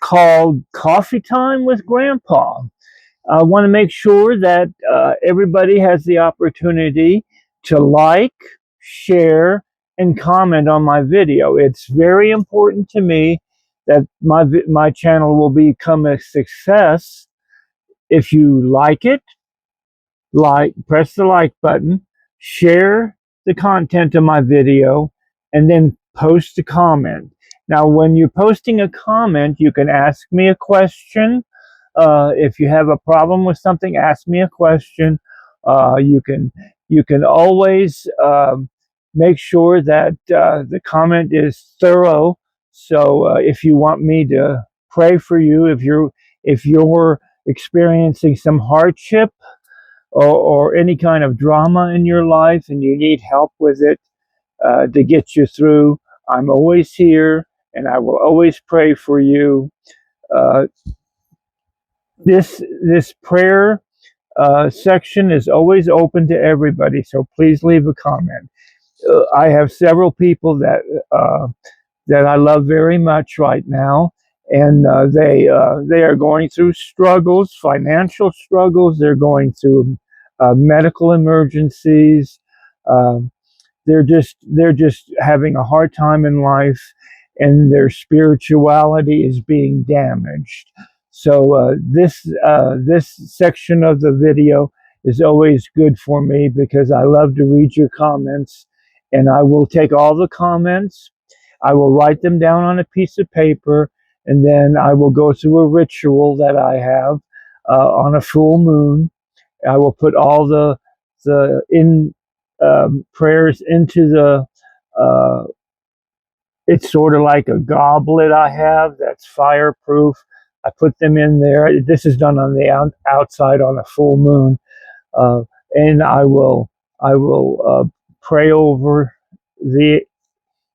called Coffee Time with Grandpa. I want to make sure that everybody has the opportunity to like, share, and comment on my video. It's very important to me that my channel will become a success. If you like it, press the like button, share the content of my video, and then post a comment. Now, when you're posting a comment, you can ask me a question. If you have a problem with something, ask me a question. You can always make sure that the comment is thorough. So if you want me to pray for you, if you're experiencing some hardship or any kind of drama in your life and you need help with it to get you through, I'm always here and I will always pray for you. Uh, this prayer section is always open to everybody, so please leave a comment. I have several people that I love very much right now, and they are going through struggles, financial struggles. They're going through medical emergencies. Uh, they're just having a hard time in life, and their spirituality is being damaged. So this section of the video is always good for me because I love to read your comments, and I will take all the comments. I will write them down on a piece of paper, and then I will go through a ritual that I have on a full moon. I will put all the in prayers into the. Uh, it's sort of like a goblet I have that's fireproof. I put them in there. This is done on the outside on a full moon, uh, and I will pray over the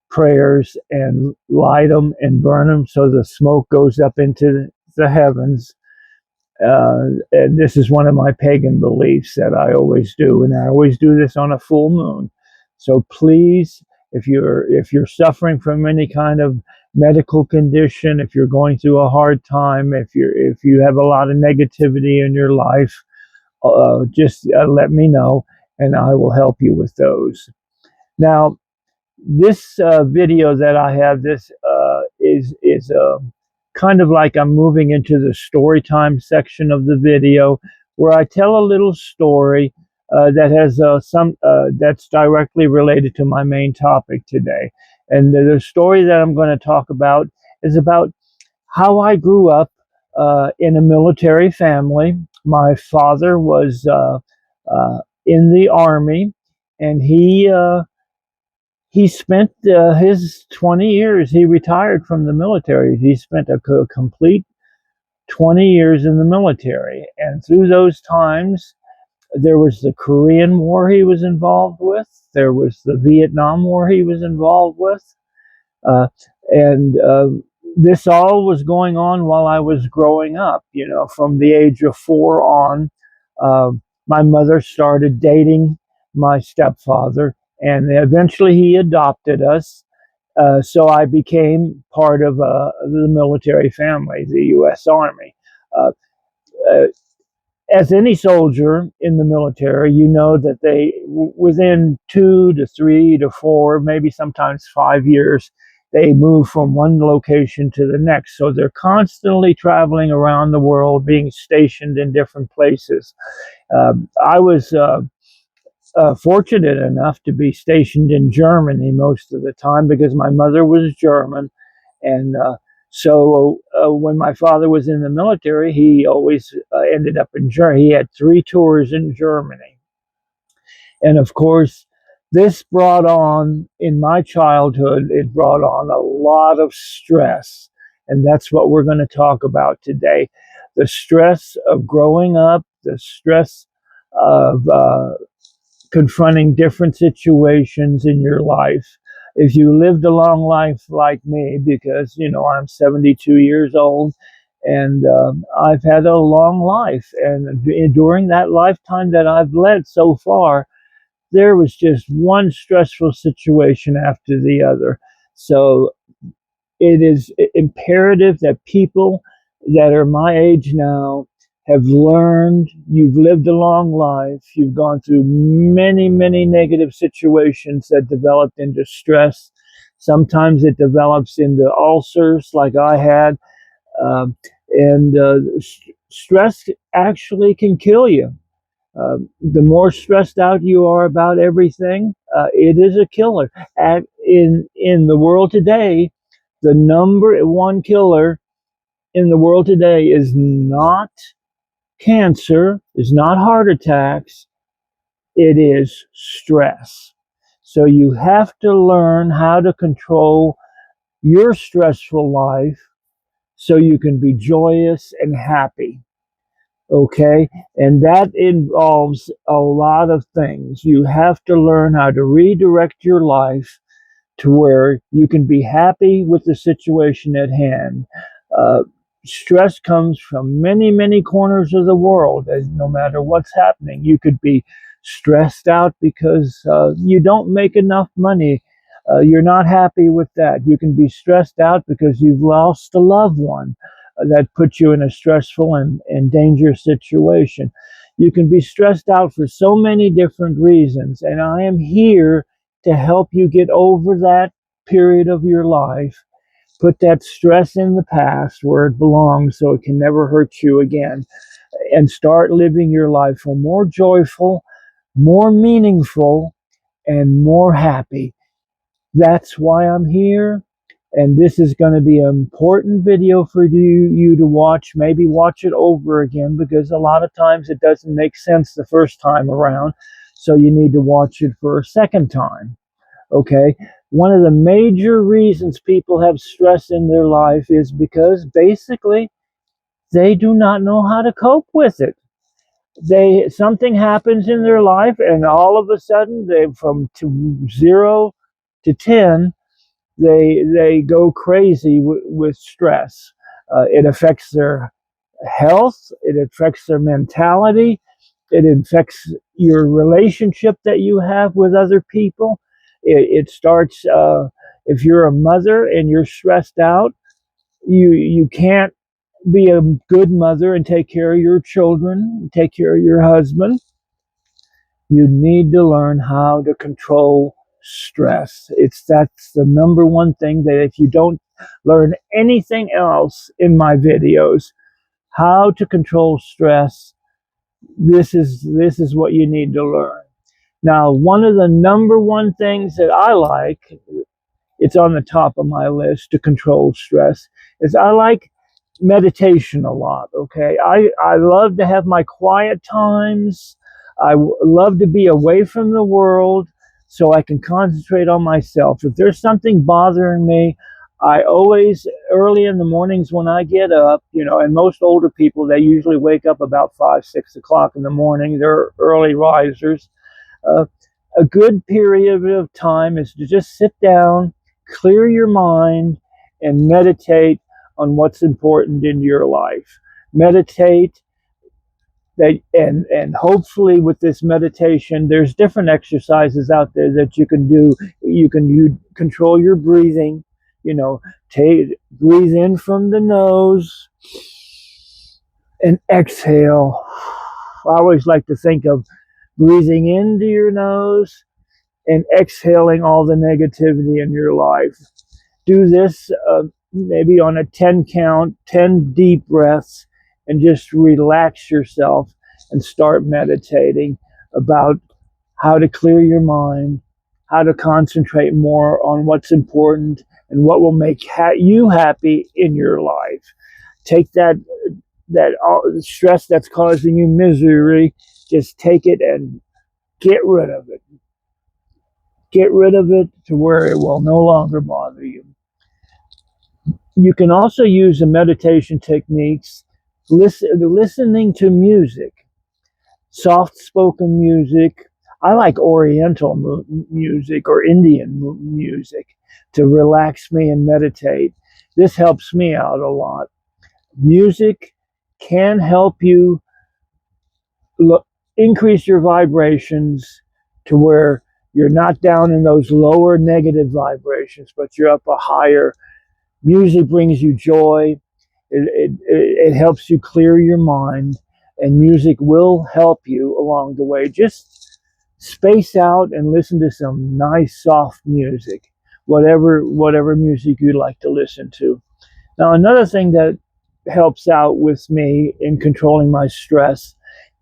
prayers and light them and burn them so the smoke goes up into the heavens. And this is one of my pagan beliefs that I always do, and I always do this on a full moon. So please, if you're suffering from any kind of medical condition, if you're going through a hard time, if you have a lot of negativity in your life, just let me know, and I will help you with those. Now, this video that I have, this is kind of like I'm moving into the story time section of the video, where I tell a little story that has some that's directly related to my main topic today. And the story that I'm going to talk about is about how I grew up in a military family. My father was in the Army, and he spent his 20 years, he retired from the military. He spent a complete 20 years in the military. And through those times, there was the Korean War he was involved with, there was the Vietnam War he was involved with. Uh, and this all was going on while I was growing up. You know, from the age of 4 on, uh, my mother started dating my stepfather, and eventually he adopted us. So I became part of the military family, the U.S. Army. Uh, uh, as any soldier in the military, you know that within 2 to 3 to 4, maybe sometimes 5 years, they move from one location to the next. So they're constantly traveling around the world, being stationed in different places. I was fortunate enough to be stationed in Germany most of the time because my mother was German. And so when my father was in the military, he always ended up in Germany. He had 3 tours in Germany. And of course, this brought on, in my childhood, it brought on a lot of stress. And that's what we're going to talk about today. The stress of growing up, the stress of confronting different situations in your life. If you lived a long life like me, because, you know, I'm 72 years old, and I've had a long life. And during that lifetime that I've led so far, there was just one stressful situation after the other. So it is imperative that people that are my age now have learned. You've lived a long life. You've gone through many, many negative situations that developed into stress. Sometimes it develops into ulcers, like I had. Um, and stress actually can kill you. The more stressed out you are about everything, it is a killer. In the world today, the number one killer in the world today is not cancer, is not heart attacks, it is stress. So you have to learn how to control your stressful life so you can be joyous and happy. Okay, and that involves a lot of things. You have to learn how to redirect your life to where you can be happy with the situation at hand. Uh, Stress comes from many, many corners of the world. No matter what's happening, you could be stressed out because you don't make enough money. You're not happy with that. You can be stressed out because you've lost a loved one that puts you in a stressful and dangerous situation. You can be stressed out for so many different reasons, and I am here to help you get over that period of your life, put that stress in the past where it belongs so it can never hurt you again, and start living your life a more joyful, more meaningful, and more happy. That's why I'm here. And this is going to be an important video for you to watch. Maybe watch it over again because a lot of times it doesn't make sense the first time around. So you need to watch it for a second time. Okay, one of the major reasons people have stress in their life is because basically they do not know how to cope with it. They Something happens in their life and all of a sudden they from 0 to 10 they go crazy with stress. It affects their health, it affects their mentality, it affects your relationship that you have with other people. It starts if you're a mother and you're stressed out, you can't be a good mother and take care of your children, take care of your husband. You need to learn how to control stress. That's the number one thing that if you don't learn anything else in my videos, how to control stress, this is what you need to learn. Now, one of the number one things that I like, it's on the top of my list to control stress, is I like meditation a lot. Okay, I love to have my quiet times. Love to be away from the world so I can concentrate on myself. If there's something bothering me, I always, early in the mornings when I get up, and most older people, they usually wake up about 5, 6 o'clock in the morning. They're early risers. Uh, a good period of time is to just sit down, clear your mind, and meditate on what's important in your life. Meditate that, and hopefully with this meditation, there's different exercises out there that you can do. You control your breathing. Breathe in from the nose and exhale. I always like to think of breathing into your nose and exhaling all the negativity in your life. Do this maybe on a 10 count, 10 deep breaths, and just relax yourself and start meditating about how to clear your mind, how to concentrate more on what's important and what will make you happy in your life. Take that stress that's causing you misery, just take it and get rid of it. Get rid of it to where it will no longer bother you. You can also use the meditation techniques, listening to music, soft spoken music. I like Oriental music or Indian music to relax me and meditate. This helps me out a lot. Music can help you increase your vibrations to where you're not down in those lower negative vibrations, but you're up a higher Music brings you joy. It helps you clear your mind, and music will help you along the way. Just space out and listen to some nice soft music, whatever music you like to listen to. Now, another thing that helps out with me in controlling my stress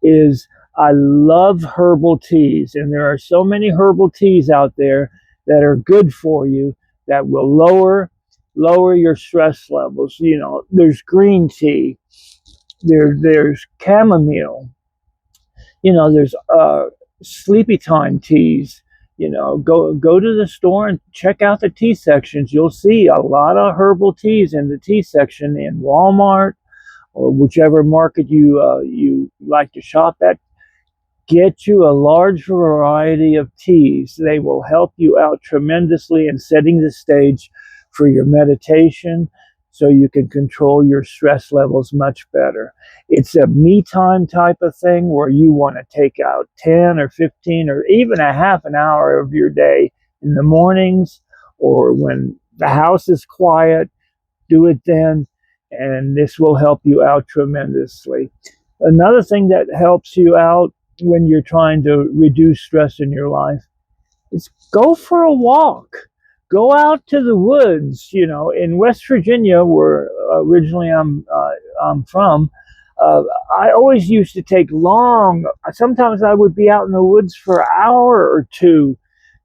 is I love herbal teas, and there are so many herbal teas out there that are good for you that will lower your stress levels. There's green tea, there's chamomile, there's sleepy time teas. Go to the store and check out the tea sections. You'll see a lot of herbal teas in the tea section in Walmart or whichever market you like to shop at. Get you a large variety of teas. They will help you out tremendously in setting the stage for your meditation so you can control your stress levels much better. It's a me time type of thing where you want to take out 10 or 15 or even a half an hour of your day in the mornings or when the house is quiet. Do it then, and this will help you out tremendously. Another thing that helps you out when you're trying to reduce stress in your life is go for a walk. Go out to the woods. In West Virginia, where originally I'm from, uh, I always used to take long. Sometimes I would be out in the woods for an hour or two,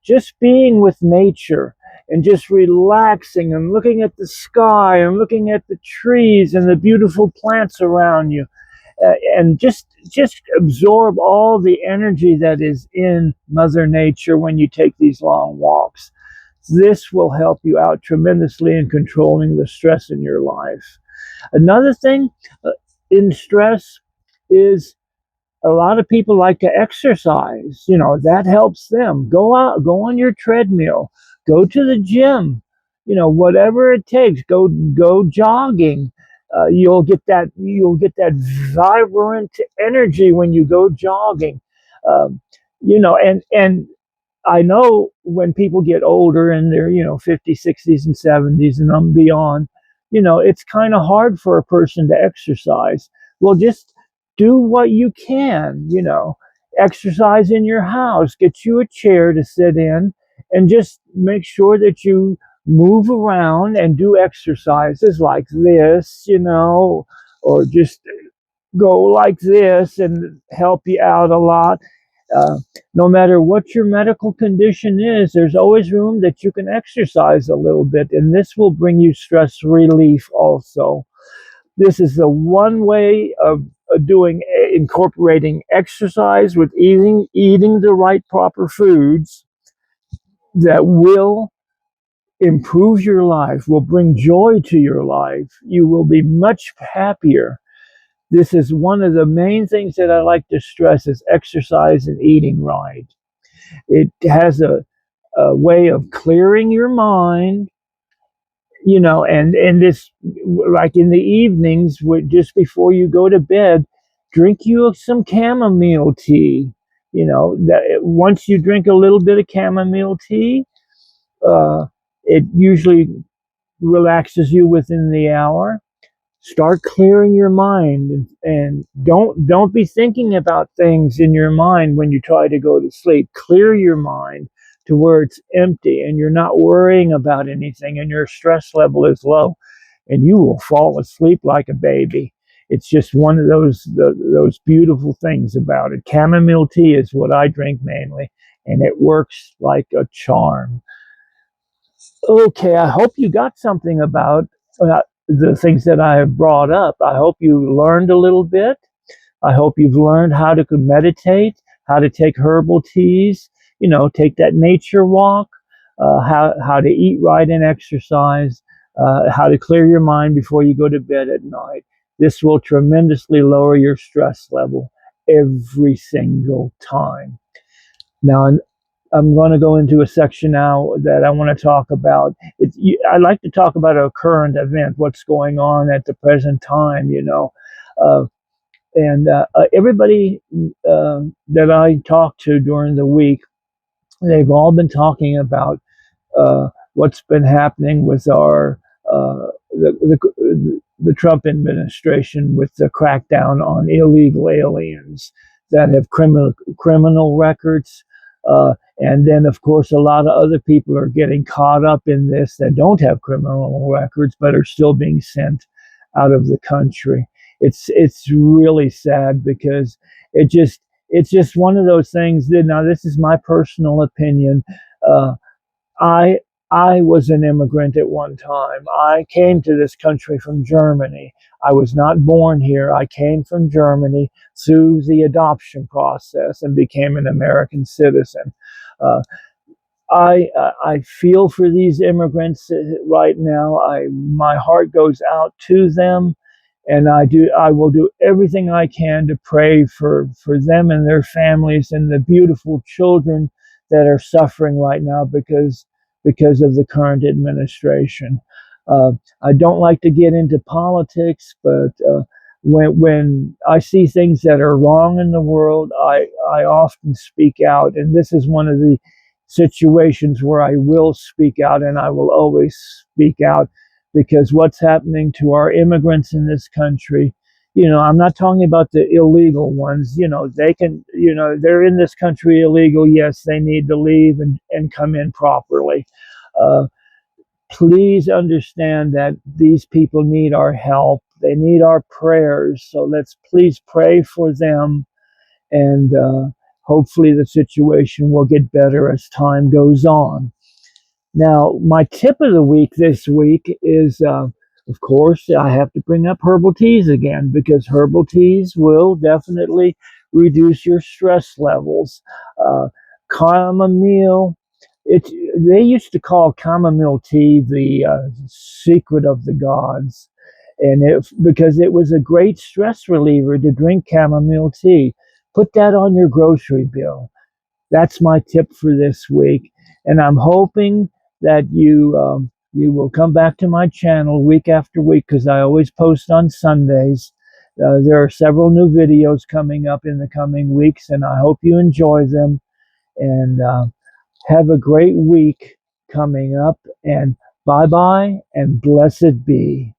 just being with nature and just relaxing and looking at the sky and looking at the trees and the beautiful plants around you, and just absorb all the energy that is in Mother Nature when you take these long walks. This will help you out tremendously in controlling the stress in your life. Another thing in stress is a lot of people like to exercise. That helps them. Go out, go on your treadmill, go to the gym, whatever it takes. Go jogging. You'll get that vibrant energy when you go jogging. Um, and I know when people get older and they're, 50s, 60s, and 70s and beyond, it's kind of hard for a person to exercise. Well, just do what you can, exercise in your house, get you a chair to sit in, and just make sure that you move around and do exercises like this, or just go like this and help you out a lot. Uh, no matter what your medical condition is, there's always room that you can exercise a little bit, and this will bring you stress relief also. This is the one way of incorporating exercise with eating the right proper foods that will improve your life, will bring joy to your life. You will be much happier. This is one of the main things that I like to stress is exercise and eating right. It has a way of clearing your mind, and this, like in the evenings, just before you go to bed, drink you some chamomile tea. That once you drink a little bit of chamomile tea, uh, it usually relaxes you within the hour. Start clearing your mind, and don't be thinking about things in your mind when you try to go to sleep. Clear your mind to where it's empty and you're not worrying about anything and your stress level is low, and you will fall asleep like a baby. It's just one of those beautiful things about it. Chamomile tea is what I drink mainly, and it works like a charm. Okay, I hope you got something about the things that I have brought up. I hope you learned a little bit. I hope you've learned how to meditate, how to take herbal teas, take that nature walk, how to eat right and exercise, how to clear your mind before you go to bed at night. This will tremendously lower your stress level every single time. Now, I'm going to go into a section now that I want to talk about. I like to talk about a current event, what's going on at the present time, Uh, and everybody that I talk to during the week, they've all been talking about what's been happening with our the Trump administration with the crackdown on illegal aliens that have criminal records. And then, of course, a lot of other people are getting caught up in this that don't have criminal records but are still being sent out of the country. It's really sad because it's just one of those things that, now this is my personal opinion. Uh, I I was an immigrant at one time. I came to this country from Germany. I was not born here. I came from Germany through the adoption process and became an American citizen. Uh, I feel for these immigrants right now. My heart goes out to them, and I will do everything I can to pray for them and their families and the beautiful children that are suffering right now because of the current administration. Uh, I don't like to get into politics, but when I see things that are wrong in the world, I often speak out, and this is one of the situations where I will speak out, and I will always speak out because what's happening to our immigrants in this country, I'm not talking about the illegal ones. They can, they're in this country illegal. Yes, they need to leave and come in properly. Uh, Please understand that these people need our help. They need our prayers. So let's please pray for them, and hopefully the situation will get better as time goes on. Now, my tip of the week this week is, of course, I have to bring up herbal teas again because herbal teas will definitely reduce your stress levels. Uh, Chamomile, they used to call chamomile tea the secret of the gods, and because it was a great stress reliever to drink chamomile tea. Put that on your grocery bill. That's my tip for this week, and I'm hoping that you will come back to my channel week after week because I always post on Sundays. There are several new videos coming up in the coming weeks, and I hope you enjoy them. And have a great week coming up. And bye bye, and blessed be.